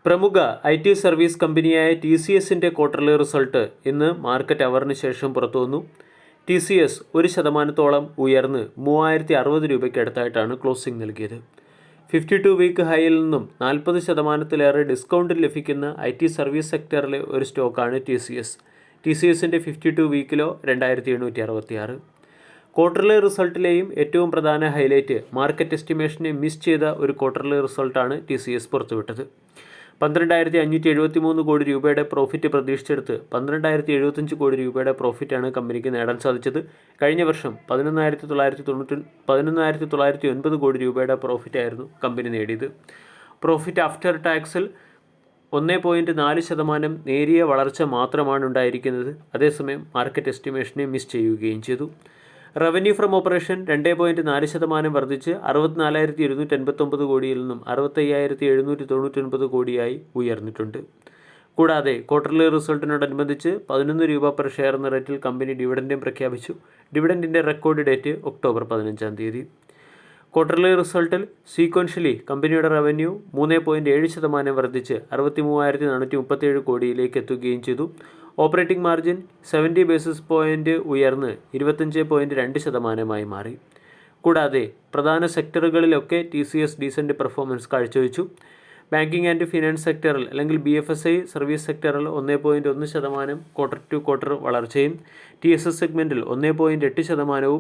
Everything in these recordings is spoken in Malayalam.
പ്രമുഖ IT സർവീസ് കമ്പനിയായ TCSന്റെ ക്വാർട്ടർലി റിസൾട്ട് ഇന്ന് മാർക്കറ്റ് അവറിന് ശേഷം പുറത്തുവന്നു. TCS 1% ഉയർന്ന് 3060 രൂപയ്ക്ക് അടുത്തായിട്ടാണ് ക്ലോസിംഗ് നൽകിയത്. 52 വീക്ക് ഹൈയിൽ നിന്നും 40%-ലേറെ ഡിസ്കൗണ്ടിൽ ലഭിക്കുന്ന IT സർവീസ് സെക്ടറിലെ ഒരു സ്റ്റോക്കാണ് TCS. TCSന്റെ 52 വീക്കിലോ 2766. ക്വാർട്ടർലി റിസൾട്ടിലെയും ഏറ്റവും പ്രധാന ഹൈലൈറ്റ് മാർക്കറ്റ് എസ്റ്റിമേഷനെ മിസ് ചെയ്ത ഒരു ക്വാർട്ടർലി റിസൾട്ടാണ് TCS പുറത്തുവിട്ടത്. 12,573 കോടി രൂപയുടെ പ്രോഫിറ്റ് പ്രതീക്ഷിച്ചെടുത്ത് 12,075 കോടി രൂപയുടെ പ്രോഫിറ്റാണ് കമ്പനിക്ക് നേടാൻ സാധിച്ചത്. കഴിഞ്ഞ വർഷം 11,909 കോടി രൂപയുടെ പ്രോഫിറ്റായിരുന്നു കമ്പനി നേടിയത്. പ്രോഫിറ്റ് ആഫ്റ്റർ ടാക്സിൽ 1.4% നേരിയ വളർച്ച മാത്രമാണ് ഉണ്ടായിരിക്കുന്നത്. അതേസമയം മാർക്കറ്റ് എസ്റ്റിമേഷനെ മിസ് ചെയ്യുകയും ചെയ്തു. റവന്യൂ ഫ്രം ഓപ്പറേഷൻ 2.4% വർദ്ധിച്ച് 64,289 കോടിയിൽ നിന്നും 65,799 കോടിയായി ഉയർന്നിട്ടുണ്ട്. കൂടാതെ ക്വാർട്ടർലി റിസൾട്ടിനോടനുബന്ധിച്ച് 11 രൂപ പെർ ഷെയർ എന്ന റേറ്റിൽ കമ്പനി ഡിവിഡൻഡും പ്രഖ്യാപിച്ചു. ഡിവിഡൻഡിൻ്റെ റെക്കോർഡ് ഡേറ്റ് ഒക്ടോബർ 15. ക്വാർട്ടർലി റിസൾട്ടിൽ സീക്വൻഷ്യലി കമ്പനിയുടെ റവന്യൂ 3.7% വർദ്ധിച്ച് 63,437 കോടിയിലേക്ക് എത്തുകയും ചെയ്തു. ഓപ്പറേറ്റിംഗ് മാർജിൻ 70 ബേസിസ് പോയിൻ്റ് ഉയർന്ന് 25.2% മാറി. കൂടാതെ പ്രധാന സെക്ടറുകളിലൊക്കെ TCS ഡീസൻ്റ് പെർഫോമൻസ് കാഴ്ചവെച്ചു. ബാങ്കിങ് ആൻഡ് ഫിനാൻസ് സെക്ടറിൽ അല്ലെങ്കിൽ BFSI സർവീസ് സെക്ടറിൽ 1.1% ക്വാർട്ടർ ടു ക്വാർട്ടർ വളർച്ചയും TSS സെഗ്മെൻറ്റിൽ 1.8%,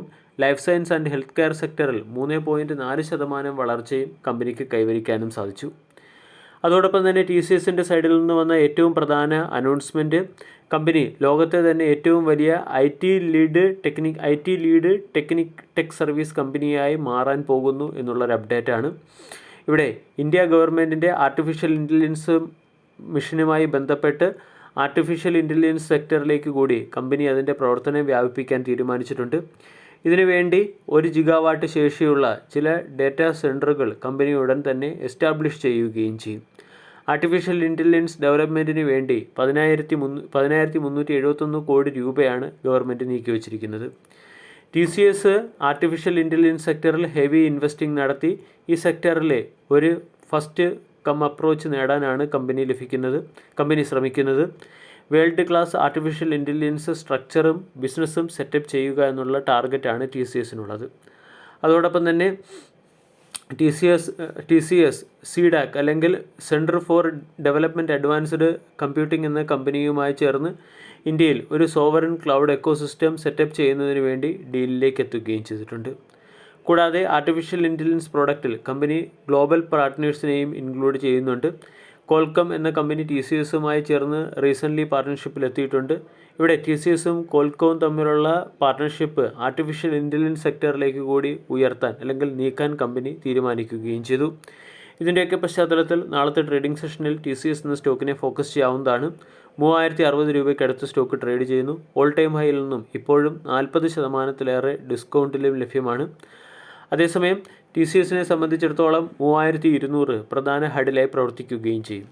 life science and health care സെക്ടറിൽ 3.4% വളർച്ചയും കമ്പനിക്ക് കൈവരിക്കാനും സാധിച്ചു. അതോടൊപ്പം തന്നെ TCSന്റെ സൈഡിൽ നിന്ന് വന്ന ഏറ്റവും പ്രധാന അനൗൺസ്മെൻറ്റ് കമ്പനി ലോകത്തെ തന്നെ ഏറ്റവും വലിയ IT ലീഡ് ടെക് സർവീസ് കമ്പനിയായി മാറാൻ പോകുന്നു എന്നുള്ളൊരു അപ്ഡേറ്റാണ്. ഇവിടെ ഇന്ത്യ ഗവൺമെൻറ്റിൻ്റെ ആർട്ടിഫിഷ്യൽ ഇൻ്റലിജൻസ് മിഷനുമായി ബന്ധപ്പെട്ട് ആർട്ടിഫിഷ്യൽ ഇൻ്റലിജൻസ് സെക്ടറിലേക്ക് കൂടി കമ്പനി അതിൻ്റെ പ്രവർത്തനം വ്യാപിപ്പിക്കാൻ തീരുമാനിച്ചിട്ടുണ്ട്. ഇതിനുവേണ്ടി 1 ജിഗാവാട്ട് ശേഷിയുള്ള ചില ഡേറ്റാ സെൻറ്ററുകൾ കമ്പനി ഉടൻ തന്നെ എസ്റ്റാബ്ലിഷ് ചെയ്യുകയും ചെയ്യും. ആർട്ടിഫിഷ്യൽ ഇൻ്റലിജൻസ് ഡെവലപ്മെൻറ്റിന് വേണ്ടി 10,371 കോടി രൂപയാണ് ഗവൺമെൻറ് നീക്കിവച്ചിരിക്കുന്നത്. TCS ആർട്ടിഫിഷ്യൽ ഇൻ്റലിജൻസ് സെക്ടറിൽ ഹെവി ഇൻവെസ്റ്റിംഗ് നടത്തി ഈ സെക്ടറിലെ ഒരു ഫസ്റ്റ് അപ്രോച്ച് നേടാനാണ് കമ്പനി ശ്രമിക്കുന്നത്. വേൾഡ് ക്ലാസ് ആർട്ടിഫിഷ്യൽ ഇൻ്റലിജൻസ് സ്ട്രക്ചറും ബിസിനസ്സും സെറ്റപ്പ് ചെയ്യുക എന്നുള്ള ടാർഗറ്റാണ് TCSനുള്ളത്. അതോടൊപ്പം തന്നെ TCS CDAC അല്ലെങ്കിൽ centre for development advanced computing എന്ന കമ്പനിയുമായി ചേർന്ന് ഇന്ത്യയിൽ ഒരു സോവറിൻ ക്ലൗഡ് എക്കോസിസ്റ്റം സെറ്റപ്പ് ചെയ്യുന്നതിന് വേണ്ടി ഡീലിലേക്ക് എത്തുകയും ചെയ്തിട്ടുണ്ട്. കൂടാതെ ആർട്ടിഫിഷ്യൽ ഇൻ്റലിജൻസ് പ്രോഡക്റ്റിൽ കമ്പനി ഗ്ലോബൽ പാർട്ട്നേഴ്സിനെയും ഇൻക്ലൂഡ് ചെയ്യുന്നുണ്ട്. കോൾക്കം എന്ന കമ്പനി TCSുമായി ചേർന്ന് റീസെൻ്റ്ലി പാർട്ട്ണർഷിപ്പിലെത്തിയിട്ടുണ്ട്. ഇവിടെ TCSും കോൾക്കവും തമ്മിലുള്ള പാർട്ട്ണർഷിപ്പ് ആർട്ടിഫിഷ്യൽ ഇൻ്റലിജൻസ് സെക്ടറിലേക്ക് കൂടി ഉയർത്താൻ അല്ലെങ്കിൽ നീക്കാൻ കമ്പനി തീരുമാനിക്കുകയും ചെയ്തു. ഇതിൻ്റെയൊക്കെ പശ്ചാത്തലത്തിൽ നാളത്തെ ട്രേഡിംഗ് സെഷനിൽ TCS എന്ന സ്റ്റോക്കിനെ ഫോക്കസ് ചെയ്യാവുന്നതാണ്. 3060 രൂപയ്ക്കടുത്ത് സ്റ്റോക്ക് ട്രേഡ് ചെയ്യുന്നു. ഓൾ ടൈം ഹൈയിൽ നിന്നും ഇപ്പോഴും 40%-ലേറെ ഡിസ്കൗണ്ടിലും ലഭ്യമാണ്. അതേസമയം TCSനെ സംബന്ധിച്ചിടത്തോളം 3200 പ്രധാന ഹഡിലായി പ്രവർത്തിക്കുകയും ചെയ്യും.